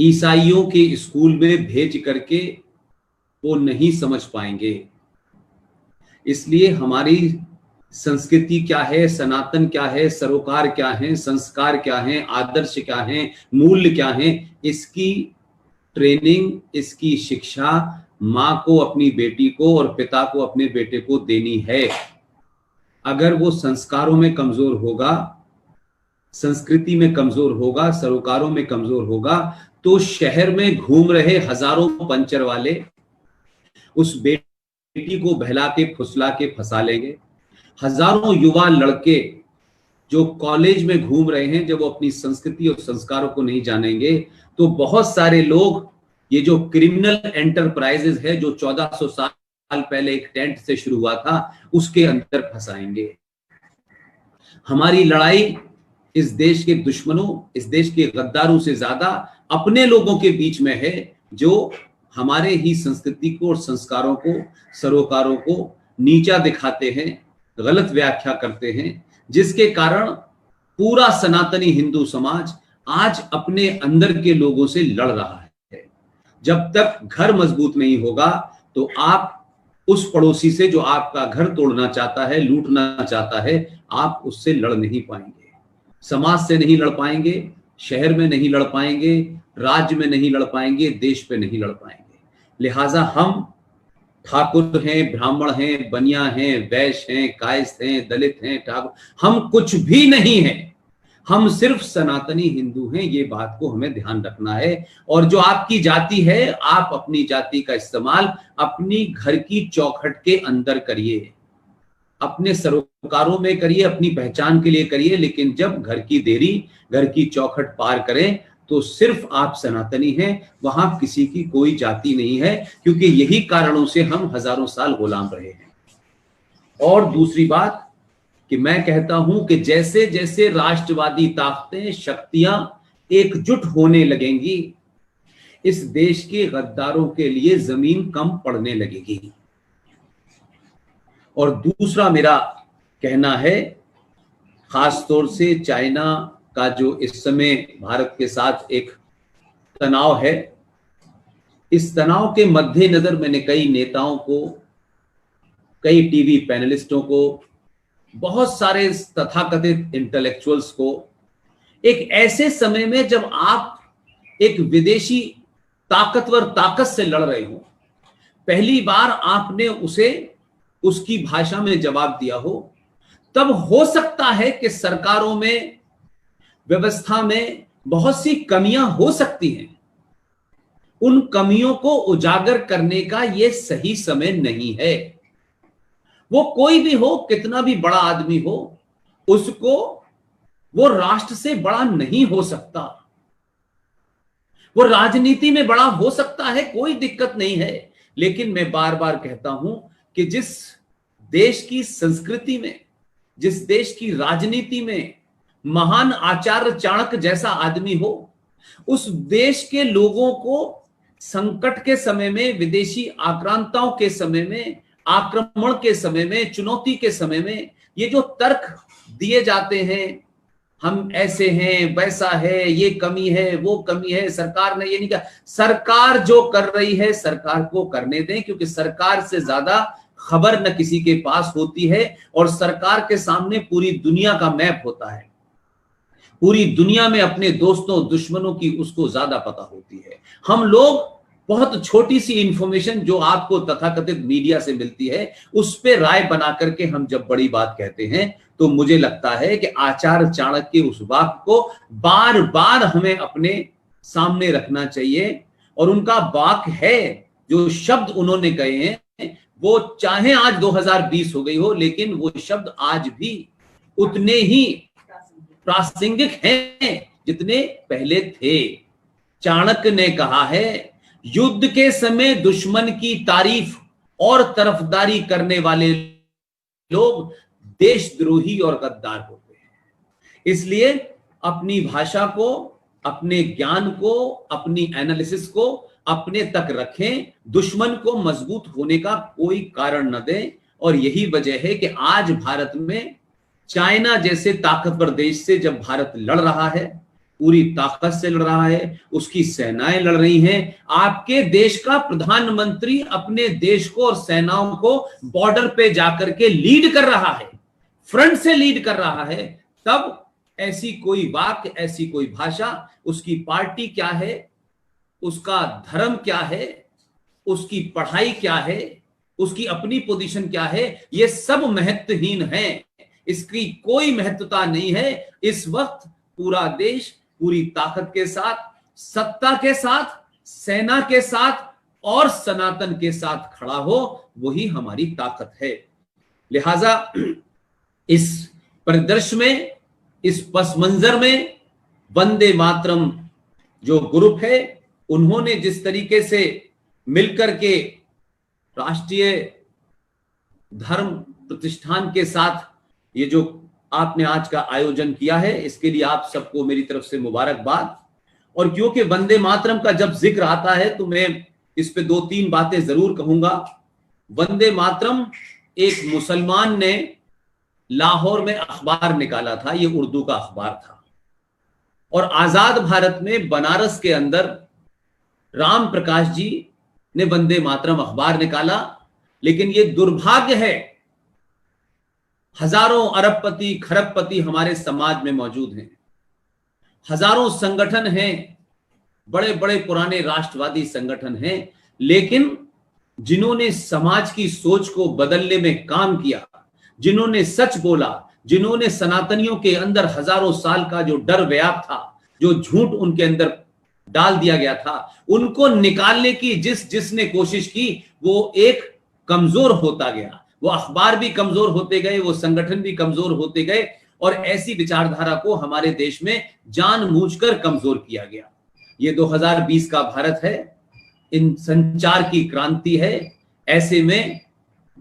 ईसाइयों के स्कूल में भेज करके वो नहीं समझ पाएंगे। इसलिए हमारी संस्कृति क्या है, सनातन क्या है, सरोकार क्या है, संस्कार क्या है, आदर्श क्या है, मूल्य क्या है, इसकी ट्रेनिंग, इसकी शिक्षा मां को अपनी बेटी को और पिता को अपने बेटे को देनी है। अगर वो संस्कारों में कमजोर होगा, संस्कृति में कमजोर होगा, सरोकारों में कमजोर होगा, तो शहर में घूम रहे हजारों पंचर वाले उस बेटी को बहला के फुसला के फंसा लेंगे। हजारों युवा लड़के जो कॉलेज में घूम रहे हैं, जब वो अपनी संस्कृति और संस्कारों को नहीं जानेंगे, तो बहुत सारे लोग ये जो क्रिमिनल एंटरप्राइजेस है, जो 1400 साल पहले एक टेंट से शुरू हुआ था, उसके अंदर फंसाएंगे। हमारी लड़ाई इस देश के दुश्मनों, इस देश के गद्दारों से ज्यादा अपने लोगों के बीच में है, जो हमारे ही संस्कृति को और संस्कारों को, सरोकारों को नीचा दिखाते हैं, गलत व्याख्या करते हैं, जिसके कारण पूरा सनातनी हिंदू समाज आज अपने अंदर के लोगों से लड़ रहा है। जब तक घर मजबूत नहीं होगा तो आप उस पड़ोसी से जो आपका घर तोड़ना चाहता है, लूटना चाहता है, आप उससे लड़ नहीं पाएंगे। समाज से नहीं लड़ पाएंगे, शहर में नहीं लड़ पाएंगे, राज्य में नहीं लड़ पाएंगे, देश पे नहीं लड़ पाएंगे। लिहाजा हम ठाकुर हैं, ब्राह्मण हैं, बनिया हैं, वैश्य हैं, कायस्थ हैं, दलित हैं, ठाकुर, हम कुछ भी नहीं हैं। हम सिर्फ सनातनी हिंदू हैं। ये बात को हमें ध्यान रखना है। और जो आपकी जाति है, आप अपनी जाति का इस्तेमाल अपनी घर की चौखट के अंदर करिए, अपने सरोकारों में करिए, अपनी पहचान के लिए करिए, लेकिन जब घर की देरी, घर की चौखट पार करें तो सिर्फ आप सनातनी हैं, वहां किसी की कोई जाति नहीं है, क्योंकि यही कारणों से हम हजारों साल गुलाम रहे हैं। और दूसरी बात कि मैं कहता हूं कि जैसे जैसे राष्ट्रवादी ताकतें, शक्तियां एकजुट होने लगेंगी, इस देश के गद्दारों के लिए जमीन कम पड़ने लगेगी। और दूसरा मेरा कहना है, खासतौर से चाइना का जो इस समय भारत के साथ एक तनाव है, इस तनाव के मद्देनजर मैंने कई नेताओं को, कई टीवी पैनलिस्टों को, बहुत सारे तथाकथित इंटेलेक्चुअल्स को, एक ऐसे समय में जब आप एक विदेशी ताकतवर ताकत से लड़ रहे हो, पहली बार आपने उसे उसकी भाषा में जवाब दिया हो, तब हो सकता है कि सरकारों में, व्यवस्था में बहुत सी कमियां हो सकती हैं। उन कमियों को उजागर करने का यह सही समय नहीं है। वो कोई भी हो, कितना भी बड़ा आदमी हो, उसको वो राष्ट्र से बड़ा नहीं हो सकता। वो राजनीति में बड़ा हो सकता है, कोई दिक्कत नहीं है, लेकिन मैं बार बार कहता हूं कि जिस देश की संस्कृति में, जिस देश की राजनीति में महान आचार्य चाणक्य जैसा आदमी हो, उस देश के लोगों को संकट के समय में, विदेशी आक्रांताओं के समय में, आक्रमण के समय में, चुनौती के समय में ये जो तर्क दिए जाते हैं, हम ऐसे हैं, वैसा है, ये कमी है, वो कमी है, सरकार ने ये नहीं कहा। सरकार जो कर रही है, सरकार को करने दें, क्योंकि सरकार से ज्यादा खबर न किसी के पास होती है, और सरकार के सामने पूरी दुनिया का मैप होता है। पूरी दुनिया में अपने दोस्तों, दुश्मनों की उसको ज्यादा पता होती है। हम लोग बहुत छोटी सी इंफॉर्मेशन जो आपको तथाकथित मीडिया से मिलती है, उस पे राय बना करके हम जब बड़ी बात कहते हैं, तो मुझे लगता है कि आचार्य चाणक्य के उस वाक्य को बार बार हमें अपने सामने रखना चाहिए। और उनका वाक्य है, जो शब्द उन्होंने कहे हैं, वो चाहे आज 2020 हो गई हो, लेकिन वो शब्द आज भी उतने ही प्रासंगिक हैं जितने पहले थे। चाणक्य ने कहा है, युद्ध के समय दुश्मन की तारीफ और तरफदारी करने वाले लोग देशद्रोही और गद्दार होते हैं। इसलिए अपनी भाषा को, अपने ज्ञान को, अपनी एनालिसिस को अपने तक रखें, दुश्मन को मजबूत होने का कोई कारण न दें। और यही वजह है कि आज भारत में चाइना जैसे ताकतवर देश से जब भारत लड़ रहा है, पूरी ताकत से लड़ रहा है, उसकी सेनाएं लड़ रही हैं। आपके देश का प्रधानमंत्री अपने देश को और सेनाओं को बॉर्डर पे जाकर के लीड कर रहा है, फ्रंट से लीड कर रहा है। तब ऐसी कोई वाक्य, ऐसी कोई भाषा, उसकी पार्टी क्या है, उसका धर्म क्या है, उसकी पढ़ाई क्या है, उसकी अपनी पोजीशन क्या है, ये सब महत्वहीन है। इसकी कोई महत्वता नहीं है। इस वक्त पूरा देश पूरी ताकत के साथ, सत्ता के साथ, सेना के साथ और सनातन के साथ खड़ा हो, वही हमारी ताकत है। लिहाजा इस परिदृश्य में, इस पस मंजर में वंदे मातरम जो ग्रुप है, उन्होंने जिस तरीके से मिलकर के राष्ट्रीय धर्म प्रतिष्ठान के साथ ये जो आपने आज का आयोजन किया है, इसके लिए आप सबको मेरी तरफ से मुबारकबाद। और क्योंकि वंदे मातरम का जब जिक्र आता है तो मैं इस पे 2-3 बातें जरूर कहूंगा। वंदे मातरम एक मुसलमान ने लाहौर में अखबार निकाला था, ये उर्दू का अखबार था। और आजाद भारत में बनारस के अंदर राम प्रकाश जी ने वंदे मातरम अखबार निकाला। लेकिन ये दुर्भाग्य है, हजारों अरबपति खरबपति हमारे समाज में मौजूद हैं, हजारों संगठन हैं, बड़े बड़े पुराने राष्ट्रवादी संगठन हैं, लेकिन जिन्होंने समाज की सोच को बदलने में काम किया, जिन्होंने सच बोला, जिन्होंने सनातनियों के अंदर हजारों साल का जो डर व्याप्त था, जो झूठ उनके अंदर डाल दिया गया था, उनको निकालने की जिसने कोशिश की, वो एक कमजोर होता गया। वो अखबार भी कमजोर होते गए, वो संगठन भी कमजोर होते गए, और ऐसी विचारधारा को हमारे देश में जानबूझकर कमजोर किया गया। ये 2020 का भारत है, इन संचार की क्रांति है। ऐसे में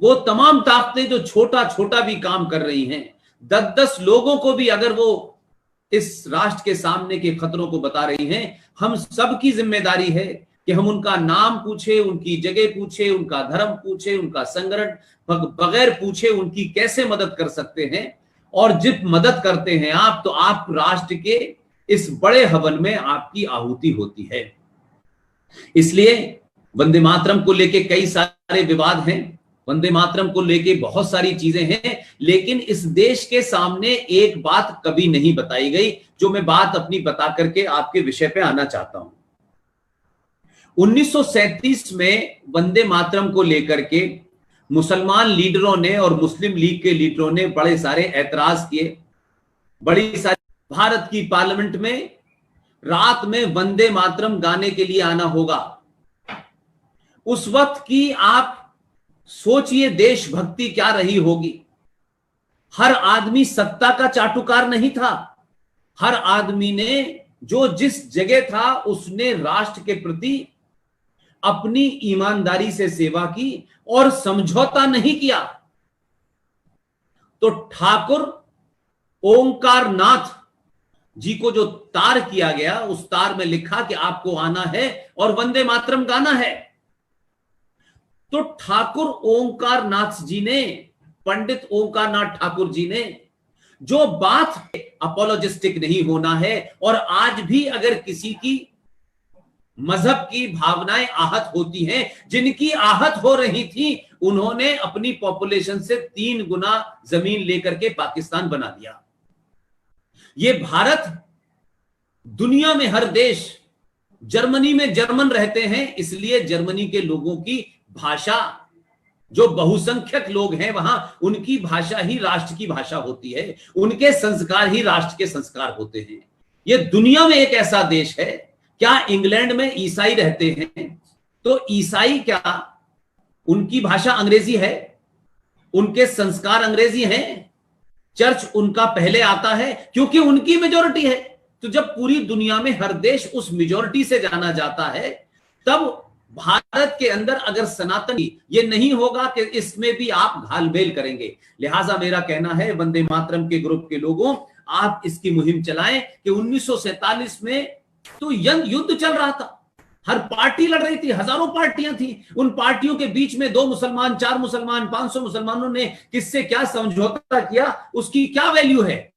वो तमाम ताकतें जो छोटा छोटा भी काम कर रही हैं, 10-10 लोगों को भी अगर वो इस राष्ट्र के सामने के खतरों को बता रही हैं, हम सबकी जिम्मेदारी है कि हम उनका नाम पूछे, उनकी जगह पूछे, उनका धर्म पूछे, उनका संगठन बगैर पूछे उनकी कैसे मदद कर सकते हैं। और जब मदद करते हैं आप, तो आप राष्ट्र के इस बड़े हवन में आपकी आहुति होती है। इसलिए वंदे मातरम को लेके कई सारे विवाद हैं, वंदे मातरम को लेके बहुत सारी चीजें हैं, लेकिन इस देश के सामने एक बात कभी नहीं बताई गई, जो मैं बात अपनी बता करके आपके विषय पे आना चाहता हूं। 1937 में वंदे मातरम को लेकर के मुसलमान लीडरों ने और मुस्लिम लीग के लीडरों ने बड़े सारे ऐतराज किए। बड़ी सारी भारत की पार्लियामेंट में रात में वंदे मातरम गाने के लिए आना होगा। उस वक्त की आप सोचिए देशभक्ति क्या रही होगी। हर आदमी सत्ता का चाटुकार नहीं था, हर आदमी ने जो जिस जगह था उसने राष्ट्र के प्रति अपनी ईमानदारी से सेवा की और समझौता नहीं किया। तो ठाकुर ओंकार नाथ जी को जो तार किया गया, उस तार में लिखा कि आपको आना है और वंदे मातरम गाना है। तो ठाकुर ओंकार नाथ जी ने, पंडित ओंकार नाथ ठाकुर जी ने जो बात, अपोलोजिस्टिक नहीं होना है। और आज भी अगर किसी की मजहब की भावनाएं आहत होती हैं, जिनकी आहत हो रही थी, उन्होंने अपनी पॉपुलेशन से 3 गुना जमीन लेकर के पाकिस्तान बना दिया। ये भारत दुनिया में हर देश, जर्मनी में जर्मन रहते हैं, इसलिए जर्मनी के लोगों की भाषा, जो बहुसंख्यक लोग हैं वहां, उनकी भाषा ही राष्ट्र की भाषा होती है, उनके संस्कार ही राष्ट्र के संस्कार होते हैं। ये दुनिया में एक ऐसा देश है, क्या इंग्लैंड में ईसाई रहते हैं तो ईसाई क्या उनकी भाषा अंग्रेजी है, उनके संस्कार अंग्रेजी हैं, चर्च उनका पहले आता है क्योंकि उनकी मेजॉरिटी है। तो जब पूरी दुनिया में हर देश उस मेजॉरिटी से जाना जाता है, तब भारत के अंदर अगर सनातनी ये नहीं होगा कि इसमें भी आप घालमेल करेंगे। लिहाजा मेरा कहना है वंदे मातरम के ग्रुप के लोगों, आप इसकी मुहिम चलाएं कि 1947 में तो युद्ध चल रहा था, हर पार्टी लड़ रही थी, हजारों पार्टियां थी। उन पार्टियों के बीच में 2 मुसलमान, 4 मुसलमान, 500 मुसलमानों ने किससे क्या समझौता किया, उसकी क्या वैल्यू है?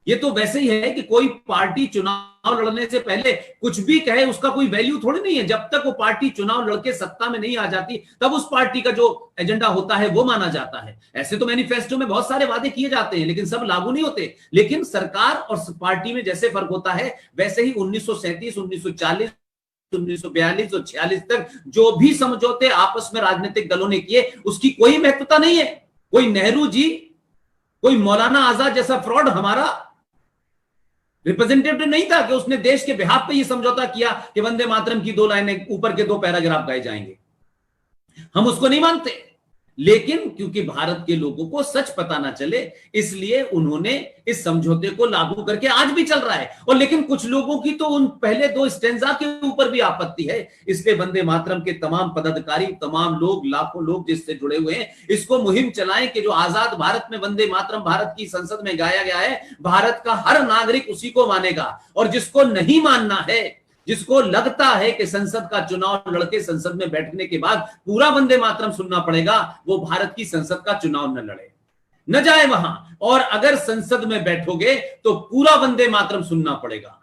ये तो वैसे ही है कि कोई पार्टी चुनाव लड़ने से पहले कुछ भी कहे, उसका कोई वैल्यू थोड़ी नहीं है। जब तक वो पार्टी चुनाव लड़के सत्ता में नहीं आ जाती, तब उस पार्टी का जो एजेंडा होता है वो माना जाता है। ऐसे तो मैनिफेस्टो में बहुत सारे वादे किए जाते हैं, लेकिन सब लागू नहीं होते। लेकिन सरकार और पार्टी में जैसे फर्क होता है, वैसे ही 1937, 1940, 1942 और 46 तक जो भी समझौते आपस में राजनीतिक दलों ने किए, उसकी कोई महत्वता नहीं है। कोई नेहरू जी, कोई मौलाना आजाद जैसा फ्रॉड हमारा रिप्रेजेंटेटिव नहीं था कि उसने देश के बिहाफ पे ये समझौता किया कि वंदे मातरम की 2 लाइनें, ऊपर के 2 पैराग्राफ गाए जाएंगे। हम उसको नहीं मानते। लेकिन क्योंकि भारत के लोगों को सच पता ना चले, इसलिए उन्होंने इस समझौते को लागू करके आज भी चल रहा है। और लेकिन कुछ लोगों की तो उन पहले 2 स्टेंजा के ऊपर भी आपत्ति है। इसलिए वंदे मातरम के तमाम पदाधिकारी, तमाम लोग, लाखों लोग जिससे जुड़े हुए हैं, इसको मुहिम चलाएं कि जो आजाद भारत में वंदे मातरम भारत की संसद में गाया गया है, भारत का हर नागरिक उसी को मानेगा। और जिसको नहीं मानना है, जिसको लगता है कि संसद का चुनाव लड़के संसद में बैठने के बाद पूरा वंदे मातरम सुनना पड़ेगा, वो भारत की संसद का चुनाव न लड़े, न जाए वहां। और अगर संसद में बैठोगे तो पूरा वंदे मातरम सुनना पड़ेगा।